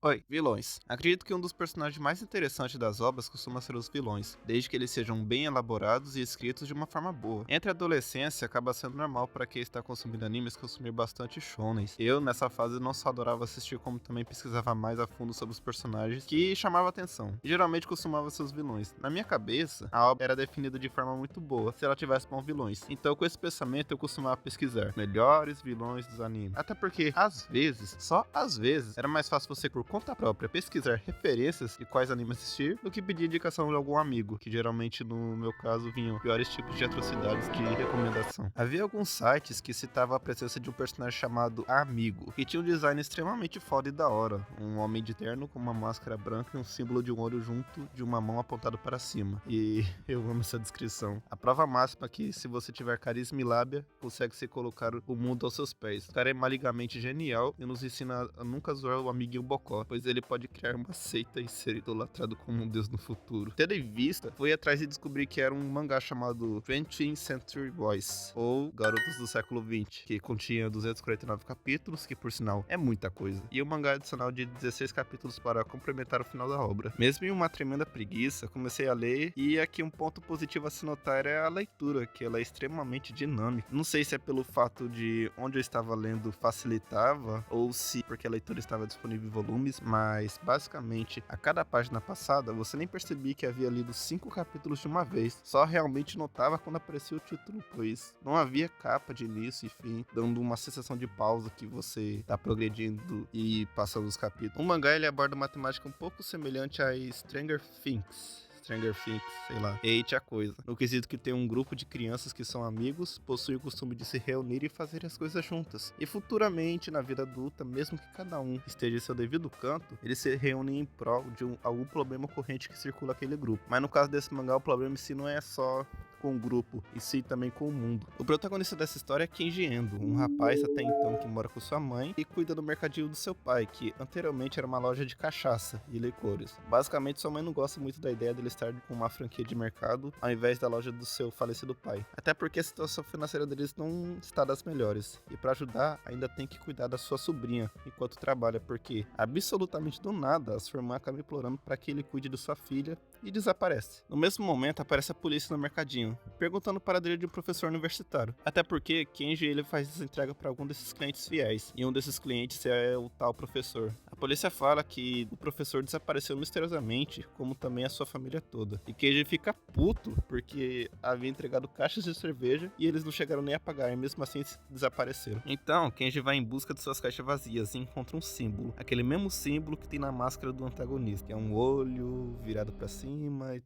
Oi, vilões. Acredito que um dos personagens mais interessantes das obras costuma ser os vilões, desde que eles sejam bem elaborados e escritos de uma forma boa. Entre a adolescência, acaba sendo normal para quem está consumindo animes consumir bastante shonens. Eu, nessa fase, não só adorava assistir, como também pesquisava mais a fundo sobre os personagens que chamavam atenção. E geralmente costumava ser os vilões. Na minha cabeça, a obra era definida de forma muito boa, se ela tivesse bons vilões. Então, com esse pensamento, eu costumava pesquisar melhores vilões dos animes. Até porque, às vezes, só às vezes, era mais fácil você por conta própria pesquisar referências de quais animes assistir do que pedir indicação de algum amigo, que geralmente no meu caso vinham piores tipos de atrocidades de recomendação. Havia alguns sites que citavam a presença de um personagem chamado Amigo, que tinha um design extremamente foda e da hora, um homem de terno com uma máscara branca e um símbolo de um olho junto de uma mão apontada para cima. E eu amo essa descrição. A prova máxima é que se você tiver carisma e lábia, consegue se colocar o mundo aos seus pés. O cara é maligamente genial e nos ensina a nunca zoar o amiguinho Bocó, pois ele pode criar uma seita e ser idolatrado como um deus no futuro. Tendo em vista, fui atrás e descobri que era um mangá chamado 20th Century Boys, ou Garotos do Século XX, que continha 249 capítulos, que por sinal é muita coisa, e um mangá adicional de 16 capítulos para complementar o final da obra. Mesmo em uma tremenda preguiça, comecei a ler, e aqui um ponto positivo a se notar é a leitura, que ela é extremamente dinâmica. Não sei se é pelo fato de onde eu estava lendo facilitava, ou se porque a leitura estava disponível em volumes, mas basicamente a cada página passada você nem percebia que havia lido 5 capítulos de uma vez, só realmente notava quando aparecia o título, pois não havia capa de início e fim, dando uma sensação de pausa que você tá progredindo e passando os capítulos. O mangá ele aborda uma temática um pouco semelhante a Stranger Things, sei lá. Eite a coisa. No quesito que tem um grupo de crianças que são amigos, possuem o costume de se reunir e fazer as coisas juntas. E futuramente, na vida adulta, mesmo que cada um esteja em seu devido canto, eles se reúnem em prol de algum problema corrente que circula aquele grupo. Mas no caso desse mangá, o problema em si não é só com o grupo, e sim também com o mundo. O protagonista dessa história é Kenji Endo, um rapaz até então que mora com sua mãe e cuida do mercadinho do seu pai, que anteriormente era uma loja de cachaça e licores. Basicamente, sua mãe não gosta muito da ideia dele estar com uma franquia de mercado ao invés da loja do seu falecido pai. Até porque a situação financeira deles não está das melhores. E para ajudar, ainda tem que cuidar da sua sobrinha enquanto trabalha, porque absolutamente do nada a sua irmã acaba implorando para que ele cuide de sua filha e desaparece. No mesmo momento, aparece a polícia no mercadinho, perguntando para a dele de um professor universitário. Até porque Kenji ele faz essa entrega para algum desses clientes fiéis, e um desses clientes é o tal professor. A polícia fala que o professor desapareceu misteriosamente, como também a sua família toda. E Kenji fica puto porque havia entregado caixas de cerveja e eles não chegaram nem a pagar, e mesmo assim desapareceram. Então, Kenji vai em busca de suas caixas vazias e encontra um símbolo, aquele mesmo símbolo que tem na máscara do antagonista, que é um olho virado para cima e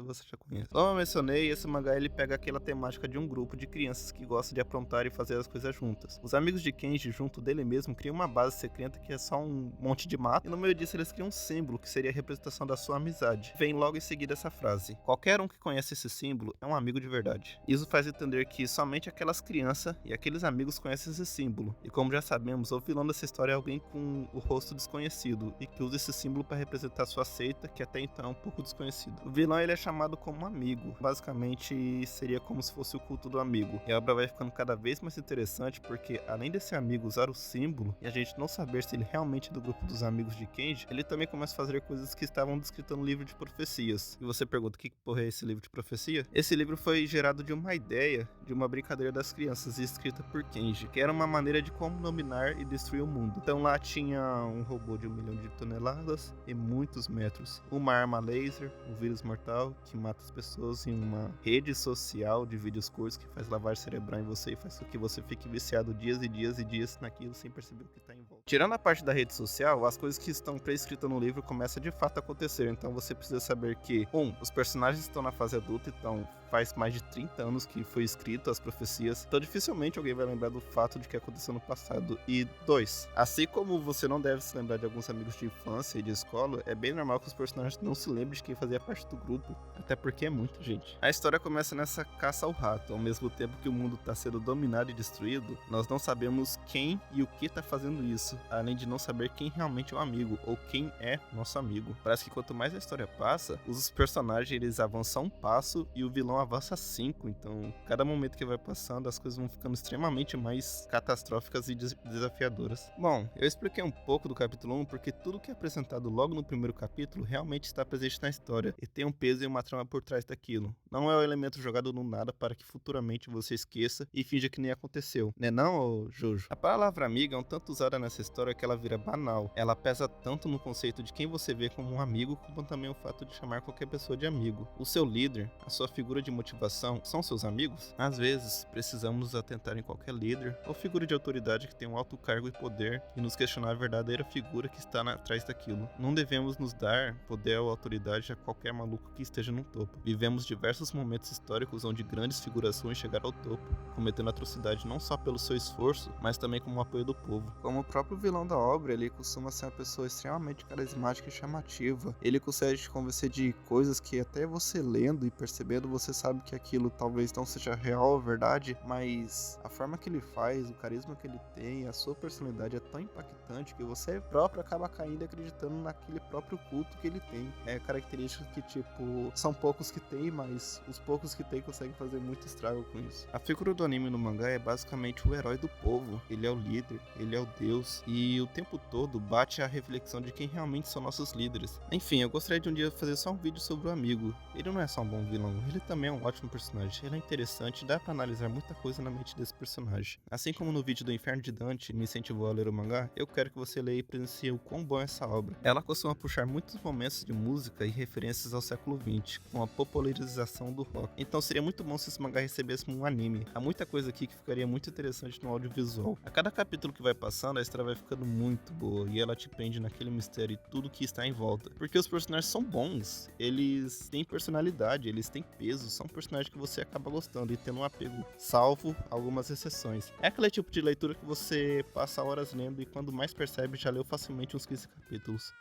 você já conhece. Como eu mencionei, esse mangá ele pega aquela temática de um grupo de crianças que gostam de aprontar e fazer as coisas juntas. Os amigos de Kenji, junto dele mesmo, criam uma base secreta que é só um monte de mato, e no meio disso eles criam um símbolo que seria a representação da sua amizade. Vem logo em seguida essa frase: qualquer um que conhece esse símbolo é um amigo de verdade. Isso faz entender que somente aquelas crianças e aqueles amigos conhecem esse símbolo. E como já sabemos, o vilão dessa história é alguém com o rosto desconhecido e que usa esse símbolo para representar sua seita, que até então é um pouco desconhecido. O vilão ele é chamado como amigo. Basicamente seria como se fosse o culto do amigo. E a obra vai ficando cada vez mais interessante porque além desse amigo usar o símbolo e a gente não saber se ele realmente é do grupo dos amigos de Kenji, ele também começa a fazer coisas que estavam descritas no livro de profecias. E você pergunta, o que porra é esse livro de profecia? Esse livro foi gerado de uma ideia de uma brincadeira das crianças e escrita por Kenji, que era uma maneira de como dominar e destruir o mundo. Então lá tinha um robô de 1 milhão de toneladas e muitos metros, uma arma laser, um vírus mortal que mata as pessoas em uma rede social de vídeos curtos que faz lavagem cerebral em você e faz com que você fique viciado dias e dias e dias naquilo sem perceber o que está em volta. Tirando a parte da rede social, as coisas que estão prescritas no livro começam de fato a acontecer, então você precisa saber que, os personagens estão na fase adulta, então faz mais de 30 anos que foi escrito as profecias, então dificilmente alguém vai lembrar do fato de que aconteceu no passado. E 2, assim como você não deve se lembrar de alguns amigos de infância e de escola, é bem normal que os personagens não se lembrem de quem fazia parte do grupo, até porque é muita gente. A história começa nessa caça ao rato. Ao mesmo tempo que o mundo está sendo dominado e destruído, nós não sabemos quem e o que está fazendo isso, além de não saber quem realmente é o amigo, ou quem é nosso amigo. Parece que quanto mais a história passa, os personagens eles avançam um passo e o vilão avança 5, então cada momento que vai passando as coisas vão ficando extremamente mais catastróficas e desafiadoras. Bom, eu expliquei um pouco do capítulo 1 porque tudo que é apresentado logo no primeiro capítulo realmente está presente na história e tem um peso e uma trama por trás daquilo. Não é o elemento jogado no nada para que futuramente você esqueça e finja que nem aconteceu, né não, Jojo? A palavra amiga é um tanto usada nessa história que ela vira banal. Ela pesa tanto no conceito de quem você vê como um amigo, como também o fato de chamar qualquer pessoa de amigo. O seu líder, a sua figura de motivação, são seus amigos? Às vezes, precisamos nos atentar em qualquer líder ou figura de autoridade que tem um alto cargo e poder e nos questionar a verdadeira figura que está atrás daquilo. Não devemos nos dar poder ou autoridade a qualquer maluco que esteja no topo. Vivemos diversos momentos históricos onde grandes figurações chegaram ao topo, cometendo atrocidade não só pelo seu esforço, mas também como o apoio do povo. Como o próprio vilão da obra, ele costuma ser uma pessoa extremamente carismática e chamativa. Ele consegue te convencer de coisas que até você lendo e percebendo, você sabe que aquilo talvez não seja real ou verdade, mas a forma que ele faz, o carisma que ele tem, a sua personalidade é tão impactante que você próprio acaba caindo e acreditando naquele próprio culto que ele tem. É característica que, tipo, são poucos que tem, mas os poucos que tem conseguem fazer muito estrago com isso. A figura do anime no mangá é basicamente o herói do povo. Ele é o líder, ele é o deus, e o tempo todo bate a reflexão de quem realmente são nossos líderes. Enfim, eu gostaria de um dia fazer só um vídeo sobre o amigo. Ele não é só um bom vilão, ele também é um ótimo personagem. Ele é interessante, dá pra analisar muita coisa na mente desse personagem. Assim como no vídeo do Inferno de Dante me incentivou a ler o mangá, eu quero que você leia e presencie o quão bom é essa obra. Ela costuma puxar muitos momentos de música e referências ao século XX, com a popularização do rock. Então seria muito bom se esse mangá recebesse um anime. Há muita coisa aqui que ficaria muito interessante no audiovisual. A cada capítulo que vai passando, a história vai ficando muito boa e ela te prende naquele mistério e tudo que está em volta. Porque os personagens são bons, eles têm personalidade, eles têm peso, são personagens que você acaba gostando e tendo um apego, salvo algumas exceções. É aquele tipo de leitura que você passa horas lendo e quando mais percebe já leu facilmente uns 15 capítulos.